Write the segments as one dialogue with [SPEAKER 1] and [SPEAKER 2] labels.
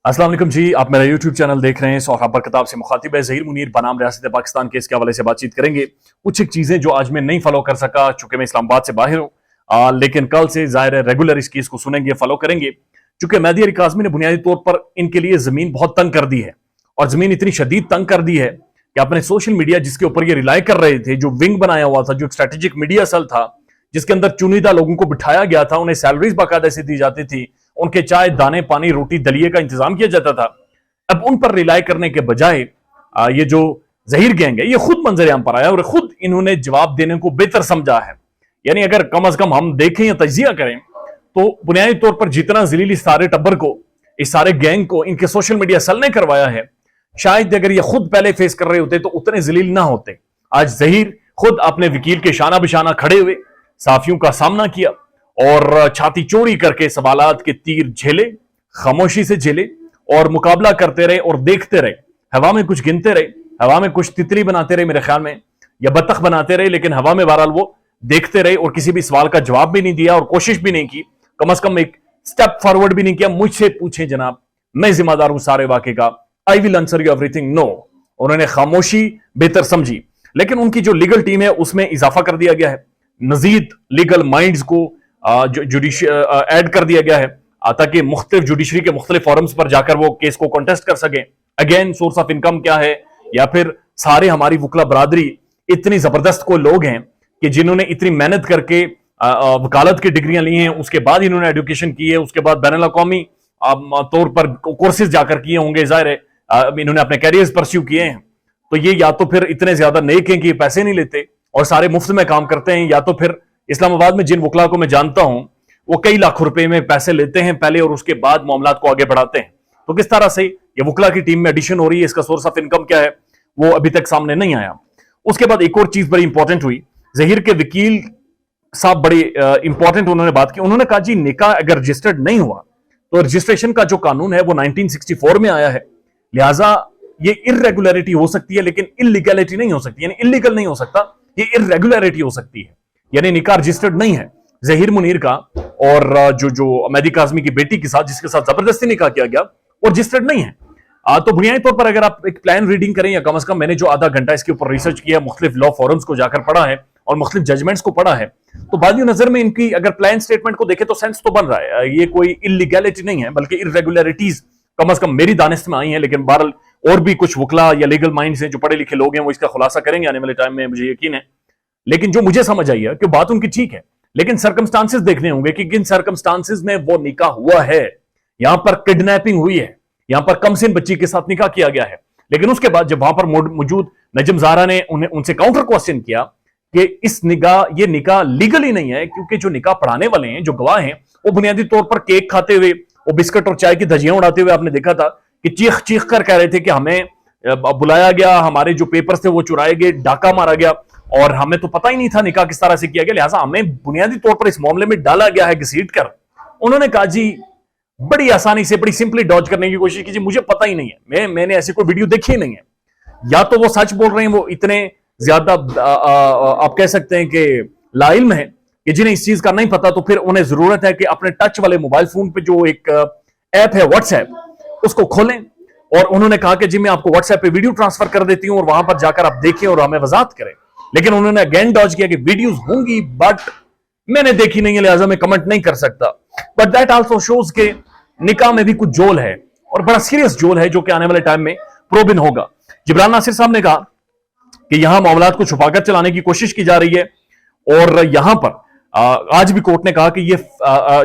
[SPEAKER 1] अस्सलाम वालेकुम जी, आप मेरा यूट्यूब चैनल देख रहे हैं। सौहा बरकताब से मुखातिब है ज़हीर मुनीर बनाम रियासत पाकिस्तान के इसके हवाले से बातचीत करेंगे। कुछ एक चीज़ें जो आज मैं नहीं फॉलो कर सका चूंकि मैं इस्लामाबाद से बाहर हूँ, लेकिन कल से ज़ाहिर है रेगुलर इस केस को सुनेंगे, फॉलो करेंगे। चूंकि मेहदी अली काज़मी ने बुनियादी तौर पर इनके लिए ज़मीन बहुत तंग कर दी है, और ज़मीन इतनी शदीद तंग कर दी है कि अपने सोशल मीडिया जिसके ऊपर ये रिलाई कर रहे थे, जो विंग बनाया हुआ था, जो स्ट्रेटेजिक मीडिया सेल था, जिसके अंदर चुनिंदा लोगों को बिठाया गया था, उन्हें सैलरीज बाकायदा से दी जाती थी, उनके चाय दाने पानी रोटी दलिए का इंतजाम किया जाता था। अब उन पर रिलाई करने के बजाय ये जो ज़हीर गैंग है ये खुद मंजर आम पर आया और खुद इन्होंने जवाब देने को बेहतर समझा है। यानी अगर कम अज कम हम देखें या तजिया करें तो बुनियादी तौर पर जितना जलील इस सारे टब्बर को, इस सारे गैंग को इनके सोशल मीडिया सेल ने करवाया है, शायद अगर ये खुद पहले फेस कर रहे होते तो उतने जलील ना होते। आज ज़हीर खुद अपने वकील के शाना बिशाना खड़े हुए साफियों का सामना किया और छाती चौड़ी करके सवालात के तीर झेले, खामोशी से झेले और मुकाबला करते रहे और देखते रहे। हवा में कुछ गिनते रहे, हवा में कुछ तितली बनाते रहे मेरे ख्याल में, या बतख बनाते रहे, लेकिन हवा में बहरहाल वो देखते रहे और किसी भी सवाल का जवाब भी नहीं दिया और कोशिश भी नहीं की, कम से कम एक स्टेप फॉरवर्ड भी नहीं किया। मुझसे पूछे जनाब, मैं जिम्मेदार हूं सारे वाकई का, I will answer you everything. No, उन्होंने खामोशी बेहतर समझी। लेकिन उनकी जो लीगल टीम है उसमें इजाफा कर दिया गया है, मजीद लीगल माइंड्स को ऐड कर दिया गया है ताकि मुख्तलिफ जुडिशरी के मुख्तलिफ फॉरम्स पर जाकर वो केस को कॉन्टेस्ट कर सकें। अगेन सोर्स ऑफ इनकम क्या है, या फिर सारे हमारी वकला बरादरी इतनी जबरदस्त कोई लोग हैं कि जिन्होंने इतनी मेहनत करके वकालत की डिग्रियां ली हैं, उसके बाद इन्होंने एजुकेशन की है, उसके बाद बैनुल अक़वामी तौर पर कोर्सेज जाकर किए होंगे, जाहिर है इन्होंने अपने कैरियर्स परस्यू किए हैं। तो ये या तो फिर इतने ज्यादा नेक हैं कि पैसे नहीं लेते और सारे मुफ्त में काम करते हैं, या तो फिर इस्लामाबाद में जिन वकला को मैं जानता हूं वो कई लाख रुपए में पैसे लेते हैं पहले और उसके बाद मामला को आगे बढ़ाते हैं। तो किस तरह से ये वकला की टीम में एडिशन हो रही है, इसका सोर्स ऑफ इनकम क्या है, वो अभी तक सामने नहीं आया। उसके बाद एक और चीज बड़ी इंपॉर्टेंट हुई, ज़हीर के वकील साहब बड़ी इंपॉर्टेंट उन्होंने बात की। उन्होंने कहा जी निकाह अगर रजिस्टर्ड नहीं हुआ तो रजिस्ट्रेशन का जो कानून है वो 1964 में आया है, लिहाजा ये इर्रेगुलरिटी हो सकती है लेकिन इलीगैलिटी नहीं हो सकती, यानी इलीगल नहीं हो सकता, ये इर्रेगुलरिटी हो सकती है। यानी निकाह रजिस्टर्ड नहीं है ज़हीर मुनीर का और जो मेहदी काज़मी की बेटी के साथ, जिसके साथ जबरदस्ती निकाह किया गया, और रजिस्टर्ड नहीं है। तो बुनियादी तौर पर अगर आप एक प्लान रीडिंग करें, या कम से कम मैंने जो आधा घंटा इसके ऊपर रिसर्च किया, मुख्तलिफ लॉ फॉरम्स को जाकर पढ़ा है और मुख्तलिफ जजमेंट्स को पढ़ा है, तो बाज़ नजर में इनकी अगर प्लान स्टेटमेंट को देखें तो सेंस तो बन रहा है। ये कोई इलीगैलिटी नहीं है बल्कि इर्रेगुलरिटीज कम से कम मेरी दानिश में आई है। लेकिन बहरहाल और भी कुछ वकला या लीगल माइंड्स हैं, जो पढ़े लिखे लोग हैं, वो इसका खुलासा करेंगे आने वाले टाइम में, मुझे यकीन है। लेकिन जो मुझे समझ आई है कि बात उनकी ठीक है, लेकिन सर्कमस्टांसेस देखने होंगे कि किन सर्कमस्टांसेस में वो निकाह हुआ है। यहां पर किडनैपिंग हुई है, यहां पर कमसिन बच्ची के साथ निकाह किया गया है। लेकिन उसके बाद जब वहां पर मौजूद नजम ज़ाहरा ने उनसे काउंटर क्वेश्चन किया कि ये निकाह लीगल ही नहीं है, क्योंकि जो निकाह पढ़ाने वाले हैं, जो गवाह हैं, वो बुनियादी तौर पर केक खाते हुए, वो बिस्किट और चाय की धजियां उड़ाते हुए आपने देखा था कि चीख चीख कर कह रहे थे कि हमें बुलाया गया, हमारे जो पेपर्स थे वो चुराए गए, डाका मारा गया और हमें तो पता ही नहीं था निकाह किस तरह से किया गया, लिहाजा हमें बुनियादी तौर पर इस मामले में डाला गया है घसीट कर। उन्होंने कहा जी बड़ी आसानी से, बड़ी सिंपली डॉज करने की कोशिश की, जी मुझे पता ही नहीं है, मैंने ऐसी कोई वीडियो देखी नहीं है। या तो वो सच बोल रहे हैं, वो इतने ज्यादा आप कह सकते हैं कि लाइल्म है कि जिन्हें इस चीज का नहीं पता, तो फिर उन्हें जरूरत है कि अपने टच वाले मोबाइल फोन पे जो एक ऐप है व्हाट्सएप, उसको खोलें। और उन्होंने कहा कि जी मैं आपको व्हाट्सएप पे वीडियो ट्रांसफर कर देती हूं और वहां पर जाकर आप देखें और हमें वजाहत करें। लेकिन उन्होंने अगेन डॉज किया कि वीडियोस होंगी बट मैंने देखी नहीं है, लिहाजा मैं कमेंट नहीं कर सकता। बट दैट आल्सो शोज के निकाह में भी कुछ जोल है और बड़ा सीरियस जोल है, जो कि आने वाले टाइम में प्रोबिन होगा। जिब्रान नासिर साहब ने कहा कि यहां मामलात को छुपाकर चलाने की कोशिश की जा रही है, और यहां पर आज भी कोर्ट ने कहा कि ये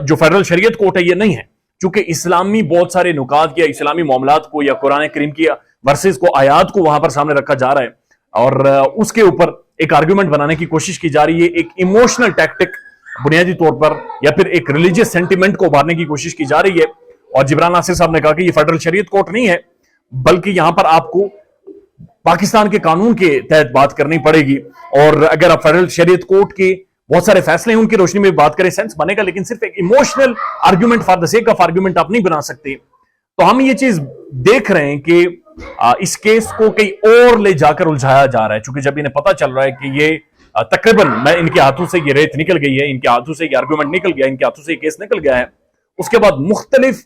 [SPEAKER 1] जो फेडरल शरीयत कोर्ट है ये नहीं है, क्योंकि इस्लामी बहुत सारे नुकात या इस्लामी मामलात को या कुरान करीम की वर्सेस को, आयात को वहां पर सामने रखा जा रहा है और उसके ऊपर एक आर्ग्यूमेंट बनाने की कोशिश की जा रही है, एक इमोशनल टैक्टिक बुनियादी तौर पर, या फिर एक रिलीजियस सेंटिमेंट को उभारने की कोशिश की जा रही है। और जिब्रान नासिर साहब ने कहा कि ये फेडरल शरीयत कोर्ट नहीं है, बल्कि यहां पर आपको पाकिस्तान के कानून के तहत बात करनी पड़ेगी। और अगर आप फेडरल शरीयत कोर्ट के बहुत सारे फैसले उनकी रोशनी में बात करें, सेंस बनेगा, लेकिन सिर्फ एक emotional argument for the sake of argument आप नहीं बना सकते। तो हम ये चीज देख रहे हैं कि इस केस को कहीं और ले जाकर उलझाया जा रहा है, क्योंकि जब इन्हें पता चल रहा है कि ये तकरीबन मैं इनके हाथों से ये रेत निकल गई है, इनके हाथों से ये आर्ग्यूमेंट निकल गया, इनके हाथों से ये केस निकल गया है, उसके बाद मुख्तलिफ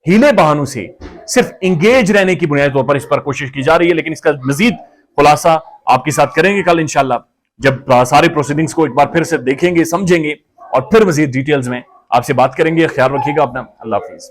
[SPEAKER 1] ہیلے بہانوں سے صرف انگیج رہنے کی بنیادی طور پر اس پر کوشش کی جا رہی ہے، لیکن اس کا مزید خلاصہ آپ کے ساتھ کریں گے کل انشاءاللہ، جب سارے پروسیڈنگز کو ایک بار پھر سے دیکھیں گے، سمجھیں گے، اور پھر مزید ڈیٹیلز میں آپ سے بات کریں گے۔ خیال رکھیے گا اپنا، اللہ حافظ۔